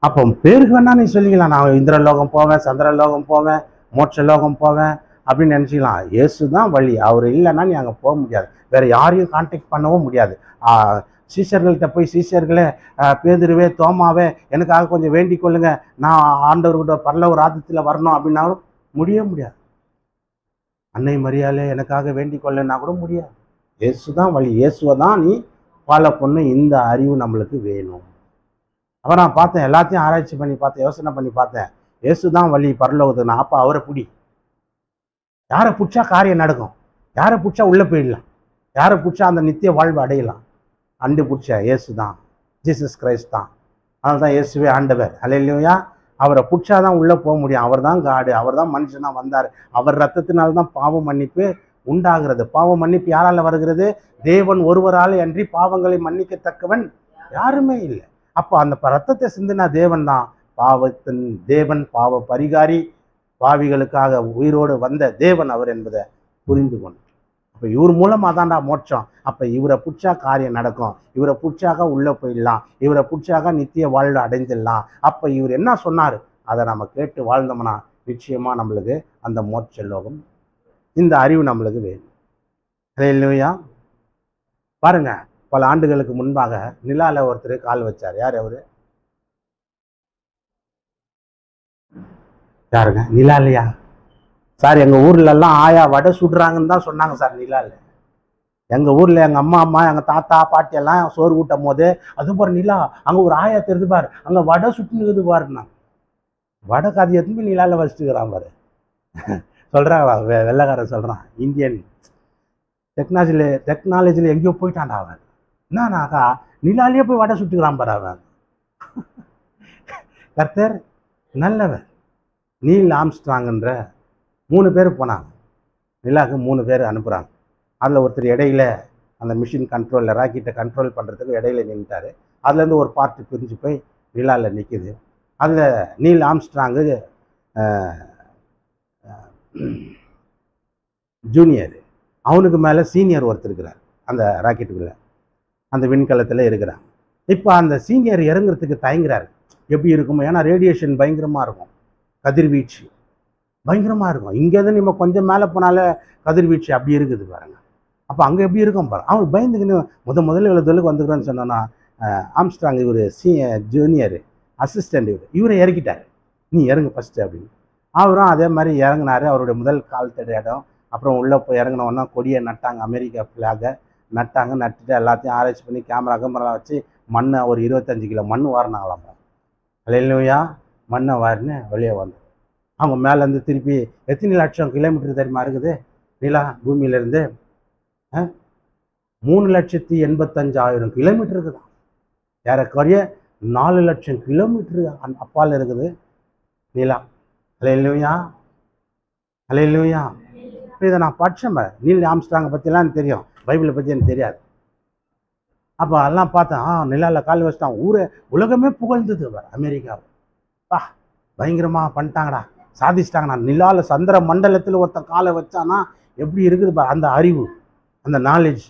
அப்போ பேருக்கு வேணா நீ சொல்லிக்கலாம், நான் இந்திரலோகம் போவேன், சந்திரலோகம் போவேன், மோட்சலோகம் போவேன் அப்படின்னு நினச்சிக்கலாம். இயேசு தான் வழி. அவர் இல்லைன்னா நீ அங்கே போக முடியாது. வேற யாரையும் கான்டாக்ட் பண்ணவும் முடியாது. சீஷர்கள்ட்ட போய், சீஷர்களே, பேதுருவே, தோமாவே, எனக்காக கொஞ்சம் வேண்டிக் கொள்ளுங்க, நான் ஆண்டவர்கிட்ட பரலோக ராஜ்யத்தில் வரணும் அப்படின்னாலும் முடியாது. அன்னை மரியாளே எனக்காக வேண்டிக் கொள்ளுன்னா கூட முடியாது. இயேசு தான் வழி. இயேசுவை தான் நீ ஃபாலோ பண்ணு. இந்த அறிவு நம்மளுக்கு வேணும். அப்போ நான் பார்த்தேன், எல்லாத்தையும் ஆராய்ச்சி பண்ணி பார்த்தேன், யோசனை பண்ணி பார்த்தேன். இயேசு தான் வழி பரலோகத்துக்கு. நான் அப்போ அவரை பிடி. யாரை பிடிச்சா காரியம் நடக்கும், யாரை பிடிச்சா உள்ளே போயிடலாம், யாரை பிடிச்சா அந்த நித்திய வாழ்வு அடையலாம். அண்டு பிடிச்ச இயேசு தான், ஜீசஸ் கிரைஸ்ட் தான். அதனால தான் இயேசுவே ஆண்டவர். அல்லேலூயா. அவரை பிடிச்சாதான் உள்ளே போக முடியும். அவர் தான் காடு, அவர் தான் மனுஷனாக வந்தார். அவர் ரத்தத்தினால்தான் பாவ மன்னிப்பு உண்டாகிறது. பாவ மன்னிப்பு யாரால வருகிறது? தேவன் ஒருவரால் அன்றி பாவங்களை மன்னிக்கத்தக்கவன் யாருமே இல்லை. அப்போ அந்த ரத்தத்தை சிந்தினா தேவன் தான் பாவத்தின் தேவன், பாவ பரிகாரி, பாவிகளுக்காக உயிரோடு வந்த தேவன் அவர் என்பதை புரிந்து கொண்டு, அப்போ இவர் மூலமாக தான்டா மோட்சம். அப்போ இவரை பிடிச்சா காரியம் நடக்கும், இவரை பிடிச்சாக உள்ளே போயிடலாம், இவரை பிடிச்சாக நித்திய வாழ்வு அடைஞ்சிடலாம். அப்போ இவர் என்ன சொன்னார் அதை நம்ம கேட்டு வாழ்ந்தோம்னா நிச்சயமாக நம்மளுக்கு அந்த மோட்ச லோகம், இந்த அறிவு நம்மளுக்கு வேணும். அல்லேலூயா. பாருங்க, பல ஆண்டுகளுக்கு முன்பாக நிலால ஒருத்தர் கால் வச்சார். யார் அவரு? யாருங்க? நிலாலையா சார்? எங்கள் ஊர்லெல்லாம் ஆயா வடை சுடுறாங்கன்னு தான் சொன்னாங்க சார். நிலால எங்கள் ஊரில் எங்கள் அம்மா, எங்கள் தாத்தா, பாட்டி எல்லாம் சோறு ஊட்டும் போது, அது பாரு நிலா, அங்கே ஒரு ஆயா தெரிஞ்சு பாரு, அங்கே வடை சுட்டுனுக்குது பாருண்ணா. வடை கதை எதுவுமே நிலால வச்சுட்டுக்கிறான் பாரு. சொல்கிறான் வெள்ளைக்காரன் சொல்கிறான், இந்தியன் டெக்னாலஜியில் எங்கேயோ போயிட்டான்டா அவன். என்னன்னாக்கா நிலாலேயே போய் வடை சுட்டுக்கிறான் பாரு அவன். கர்த்தர் நல்லவர். நீல் ஆம்ஸ்ட்ராங்கன்ற 3 பேர் போனாங்க நிலாவுக்கு. 3 பேர் அனுப்புகிறாங்க. அதில் ஒருத்தர் இடையில அந்த மிஷின் கண்ட்ரோலில் ராக்கெட்டை கண்ட்ரோல் பண்ணுறதுக்கு இடையில நின்றுட்டார். அதுலேருந்து ஒரு பார்ட்டு பிரிஞ்சு போய் நிலாவில் நிற்கிது. அதில் நீல் ஆம்ஸ்ட்ராங்கு ஜூனியர், அவனுக்கு மேலே சீனியர் ஒருத்தர் இருக்கிறார் அந்த ராக்கெட்டுக்குள்ளே, அந்த விண்கலத்தில் இருக்கிறாங்க. இப்போ அந்த சீனியர் இறங்குறதுக்கு தயங்குறாரு. எப்படி இருக்குமோ, ஏன்னா ரேடியேஷன் பயங்கரமாக இருக்கும், கதிர்வீச்சு பயங்கரமாக இருக்கும். இங்கேருந்து நம்ம கொஞ்சம் மேலே போனாலே கதிர்வீச்சு அப்படி இருக்குது பாருங்க. அப்போ அங்கே எப்படி இருக்கும் பாருங்க. அவன் பயந்துக்கின்னு முதல்ல இவ்வளோ தொழிலுக்கு வந்துக்கிறேன்னு சொன்னோன்னா, ஆம்ஸ்ட்ராங் இவர் ஜூனியர் அசிஸ்டண்ட் இவரை இறக்கிட்டார். நீ இறங்கு ஃபஸ்ட்டு அப்படின்னு. அவரும் அதே மாதிரி இறங்கினார். அவருடைய முதல் கால் தட இடம். அப்புறம் உள்ளே போய் இறங்கினோன்னா கொடியை நட்டாங்க, அமெரிக்கா ஃப்ளாகை நட்டாங்க. நட்டுட்டு எல்லாத்தையும் ஆராய்ச்சி பண்ணி கேமரா வச்சு மண்ணை ஒரு 25 கிலோ மண் வாரினாங்களாம். அல்லேலூயா. மண்ணை வாரின்னு வெளியே வந்து அவங்க மேலேருந்து திருப்பி எத்தனை லட்சம் கிலோமீட்டர் தெரியுமா இருக்குது நிலா பூமியிலேருந்து? 3,85,000 கிலோமீட்டருக்கு தான். ஏறக்குறைய 4 லட்சம் கிலோமீட்டரு அப்பால் இருக்குது நிலா. அல்லேலூயா, அல்லேலூயா. இப்போ இதை நான் படித்தேன். நீல் ஆம்ஸ்ட்ராங்கை பற்றிலாம் எனக்கு தெரியும், பைபிளை பற்றி எனக்கு தெரியாது. அப்போ எல்லாம் பார்த்தேன், நிலாவில் கால் வச்சிட்டான். உலகமே புகழ்ந்தது அமெரிக்காவை. பயங்கரமாக பண்ணிட்டாங்கடா, சாதிச்சிட்டாங்கண்ணா. நிலாவில் சந்திர மண்டலத்தில் ஒருத்தன் காலை வச்சானா எப்படி இருக்குது பா அந்த அறிவு, அந்த நாலேஜ்,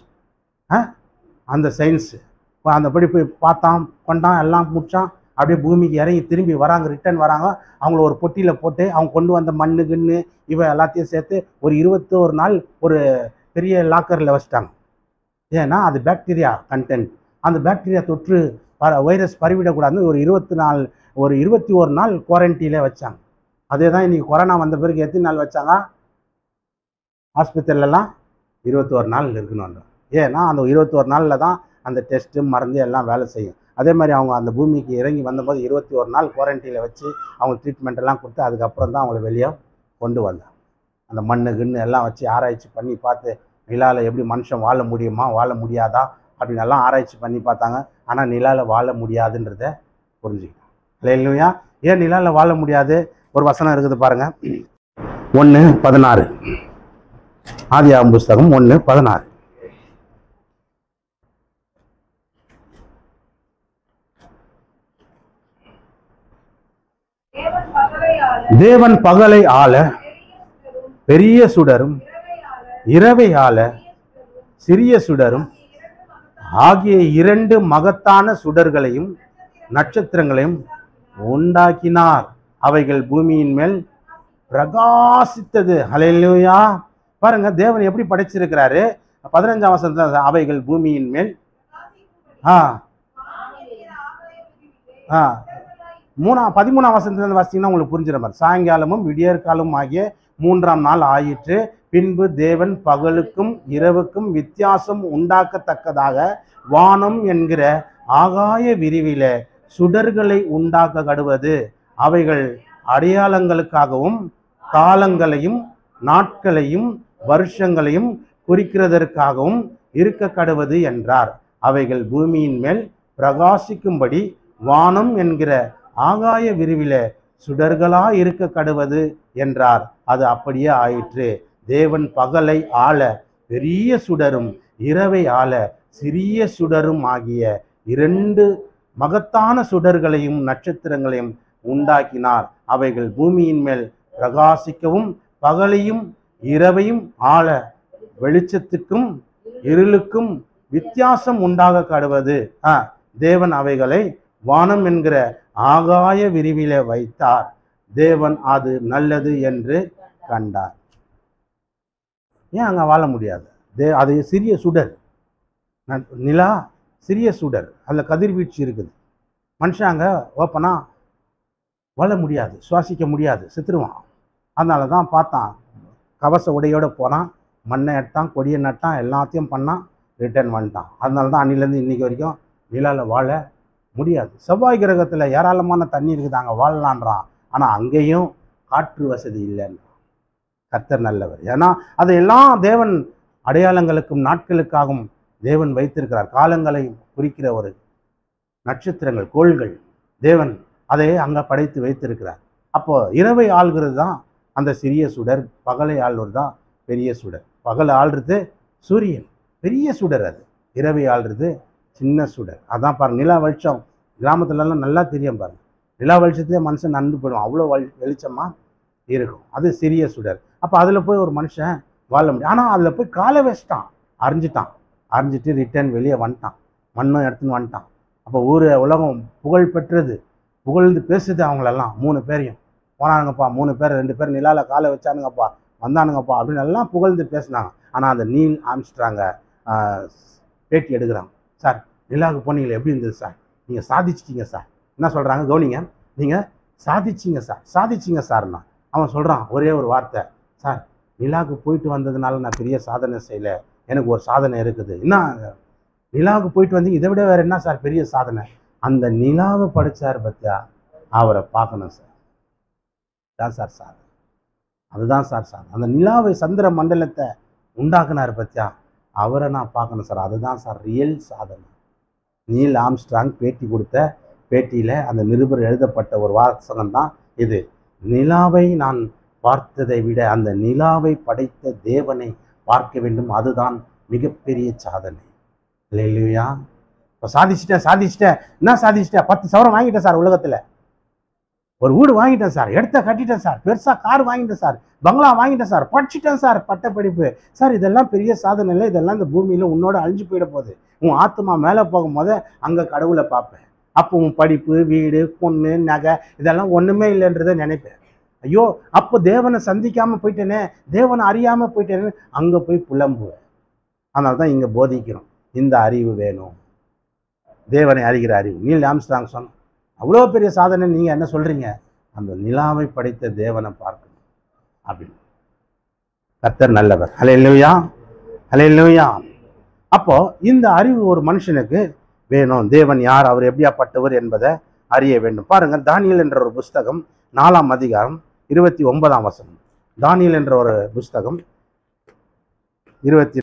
அந்த சயின்ஸு. அந்த படி போய் பார்த்தான், கொண்டான், எல்லாம் முடிச்சான். அப்படியே பூமிக்கு இறங்கி திரும்பி வராங்க, ரிட்டர்ன் வராங்க. அவங்கள ஒரு பொட்டியில் போட்டு அவங்க கொண்டு வந்த மண்ணு கிண்ணு இவன் எல்லாத்தையும் சேர்த்து ஒரு 21 நாள் ஒரு பெரிய லாக்கரில் வச்சுட்டாங்க. ஏன்னா அது பாக்டீரியா கண்டென்ட். அந்த பாக்டீரியா தொற்று வைரஸ் பரவிடக்கூடாதுன்னு ஒரு 21 நாள் குவாரண்டைனில் வச்சாங்க. அதே தான் இன்றைக்கி கொரோனா வந்த பிறகு எத்தனை நாள் வச்சாங்க? ஆஸ்பத்திரியிலலாம் 21 நாள் இருக்கணும். ஏன்னா அந்த 21 நாளில் தான் அந்த டெஸ்ட்டு மருந்து எல்லாம் வேலை செய்யும். அதே மாதிரி அவங்க அந்த பூமிக்கு இறங்கி வந்தபோது 21 நாள் குவாரண்டைனில் வச்சு அவங்க ட்ரீட்மெண்ட் எல்லாம் கொடுத்து அதுக்கப்புறம் தான் அவங்கள வெளியே கொண்டு வந்தாங்க. அந்த மண்ணு கிண்ணு எல்லாம் வச்சு ஆராய்ச்சி பண்ணி பார்த்து நிலாவில் எப்படி மனுஷன் வாழ முடியுமா, வாழ முடியாதா அப்படின்னு எல்லாம் ஆராய்ச்சி பண்ணி பார்த்தாங்க. ஆனால் நிலாவில் வாழ முடியாதுன்றதை புரிஞ்சுக்கிட்டாங்க. அல்லேலூயா. ஏன் நிலாவில் வாழ முடியாது? ஒரு வசனம் இருக்குது பாருங்க, 1:16, ஆதியாகமம் புஸ்தகம் 1:16. தேவன் பகலை ஆள பெரிய சுடரும், இரவை ஆள சிறிய சுடரும் ஆகிய 2 மகத்தான சுடர்களையும் நட்சத்திரங்களையும் உண்டாக்கினார், அவைகள் பூமியின் மேல் பிரகாசித்தது. ஹல்லேலூயா. பாருங்க, தேவன் எப்படி படைச்சிருக்கிறாரு. 15ஆம் வசனத்துல அவைகள் பூமியின் மேல் 13ஆம் வசனத்துல வாசித்தீங்கன்னா உங்களுக்கு புரிஞ்சிட மாதிரி. சாயங்காலமும் விடியற்காலமும் ஆகிய 3ஆம் நாள் ஆயிற்று. பின்பு தேவன் பகலுக்கும் இரவுக்கும் வித்தியாசம் உண்டாக்கத்தக்கதாக வானம் என்கிற ஆகாய விரிவில சுடர்களை உண்டாக்க கடுவது. அவைகள் அடையாளங்களுக்காகவும் காலங்களையும் நாட்களையும் வருஷங்களையும் குறிக்கிறதற்காகவும் இருக்க கடுவது என்றார். அவைகள் பூமியின் மேல் பிரகாசிக்கும்படி வானம் என்கிற ஆகாய விரிவில சுடர்களா இருக்க கடுவது என்றார். அது அப்படியே ஆயிற்று. தேவன் பகலை ஆள பெரிய சுடரும் இரவை ஆள சிறிய சுடரும் ஆகிய 2 மகத்தான சுடர்களையும் நட்சத்திரங்களையும் உண்டாக்கினார். அவைகள் பூமியின் மேல் பிரகாசிக்கவும் பகலையும் இரவையும் ஆள வெளிச்சத்துக்கும் இருளுக்கும் வித்தியாசம் உண்டாக கடுவது. தேவன் அவைகளை வானம் என்கிற ஆகாய விரிவில வைத்தார். தேவன் அது நல்லது என்று கண்டார். ஏன் அங்கே வாழ முடியாது? அது சிறிய சுடர், நிலா சிறிய சுடர், அதில் கதிர்வீழ்ச்சி இருக்குது. மனுஷன் அங்கே ஓப்பனா வாழ முடியாது, சுவாசிக்க முடியாது, செத்துருவான். அதனால தான் பார்த்தான், கவச உடையோடு போனான், மண்ணை எடுத்தான், கொடியை நட்டான், எல்லாத்தையும் பண்ணான், ரிட்டர்ன் வந்துட்டான். அதனால தான் அன்னிலேருந்து இன்னைக்கு வரைக்கும் நிலாவில் வாழ முடியாது. செவ்வாய் கிரகத்தில் ஏராளமான தண்ணி இருக்குது, அங்கே வாழலான்றான். ஆனால் அங்கேயும் காற்று வசதி இல்லைன்னு. கர்த்தர் நல்லவர். ஏன்னா அதையெல்லாம் தேவன் அடையாளங்களுக்கும் நாட்களுக்காகவும் தேவன் வைத்திருக்கிறார். காலங்களை குறிக்கிற ஒரு நட்சத்திரங்கள், கோள்கள் தேவன் அதை அங்கே படைத்து வைத்திருக்கிறார். அப்போ இரவை ஆள்கிறது தான் அந்த சிறிய சுடர், பகலை ஆள்வது தான் பெரிய சுடர். பகலை ஆள்றது சூரியன், பெரிய சுடர். அது இரவை ஆள்றது சின்ன சுடர். அதான் பாருங்க, நிலா வெளிச்சம் கிராமத்துலலாம் நல்லா தெரியும் பாருங்க. நிலா வெளிச்சத்துலேயே மனுஷன் நன்கு போயிடும், அவ்வளோ வெளிச்சமாக இருக்கும். அது சிறிய சுடர். அப்போ அதில் போய் ஒரு மனுஷன் வாழ முடியும். ஆனால் அதில் போய் காலை வச்சிட்டான், அரைஞ்சிட்டு ரிட்டர்ன் வெளியே வந்துட்டான், மண்ணும் எடுத்துன்னு வந்துட்டான். அப்போ உலகம் புகழ் பெற்றது, புகழ்ந்து பேசுது. அவங்களெல்லாம் 3 பேரையும் போனானுங்கப்பா, 3 பேர் 2 பேர் நிலாவில் காலை வச்சானுங்கப்பா, வந்தானுங்கப்பா அப்படின்னு எல்லாம் புகழ்ந்து பேசினாங்க. ஆனால் அந்த நீல் ஆம்ஸ்ட்ராங்க பேட்டி எடுக்கிறாங்க. சார், நிலாவுக்கு போனீங்களே, எப்படி இருந்தது சார்? நீங்கள் சாதிச்சிட்டிங்க சார். என்ன சொல்கிறாங்க கவனிங்க, நீங்கள் சாதிச்சிங்க சார்னா. அவன் சொல்கிறான் ஒரே ஒரு வார்த்தை, சார் நிலாவுக்கு போயிட்டு வந்ததுனால நான் பெரிய சாதனை செய்யலை, எனக்கு ஒரு சாதனை இருக்குது. என்ன நிலாவுக்கு போயிட்டு வந்தீங்க, இதை விட வேறு என்ன சார் பெரிய சாதனை? அந்த நிலாவை படித்தார் பத்தியா, அவரை பார்க்கணும் சார், தான் சார் சாதனை. அதுதான் சார் சாதனை. அந்த நிலாவை சந்திர மண்டலத்தை உண்டாக்குனார் பத்தியா, அவரை நான் பார்க்கணும் சார், அதுதான் சார் ரியல் சாதனை. நீல் ஆம்ஸ்ட்ராங் பேட்டி கொடுத்த பேட்டியில் அந்த நிருபர் எழுதப்பட்ட ஒரு வாசகம் தான் இது. நிலாவை நான் பார்த்ததை விட அந்த நிலாவை படைத்த தேவனை பார்க்க வேண்டும், அதுதான் மிகப்பெரிய சாதனை. இல்லையா? இப்போ சாதிச்சிட்டேன். என்ன சாதிச்சிட்டேன்? 10 சவரம் வாங்கிட்டேன் சார், உலகத்தில் ஒரு வீடு வாங்கிட்டேன் சார், இடத்த கட்டிட்டேன் சார், பெருசாக கார் வாங்கிட்டேன் சார், பங்களா வாங்கிட்டேன் சார், படிச்சுட்டேன் சார், பட்டப்படிப்பு சார். இதெல்லாம் பெரிய சாதனை இல்லை. இதெல்லாம் இந்த பூமியில் உன்னோட அழிஞ்சு போயிட போகுது. உன் ஆத்மா மேலே போகும்போது அங்கே கடவுளை பார்ப்பேன். அப்போ உன் படிப்பு, வீடு, பொண்ணு, நகை இதெல்லாம் ஒன்றுமே இல்லைன்றதை நினைப்பேன். ஐயோ, அப்போ தேவனை சந்திக்காமல் போயிட்டேனே, தேவனை அறியாமல் போயிட்டேனே, அங்கே போய் புலம்புவேன். அதனால தான் இங்கே போதிக்கிறோம், இந்த அறிவு வேணும், தேவனை அறிகிற அறிவு. நீல் ஆம்ஸ்ட்ராங் சொன்ன அவ்வளோ பெரிய சாதனை. நீங்கள் என்ன சொல்கிறீங்க? அந்த நிலாவை படைத்த தேவனை பார்க்கணும் அப்படின்னு. கர்த்தர் நல்லவர். ஹல்லேலூயா, ஹல்லேலூயா. அப்போ இந்த அறிவு ஒரு மனுஷனுக்கு வேணும். தேவன் யார், அவர் எப்படியாப்பட்டவர் என்பதை அறிய வேண்டும். பாருங்க, தானியேல் என்ற ஒரு புஸ்தகம் 4ஆம் அதிகாரம் 29ஆம் வசனம். தானியேல் என்ற ஒரு புஸ்தகம் 24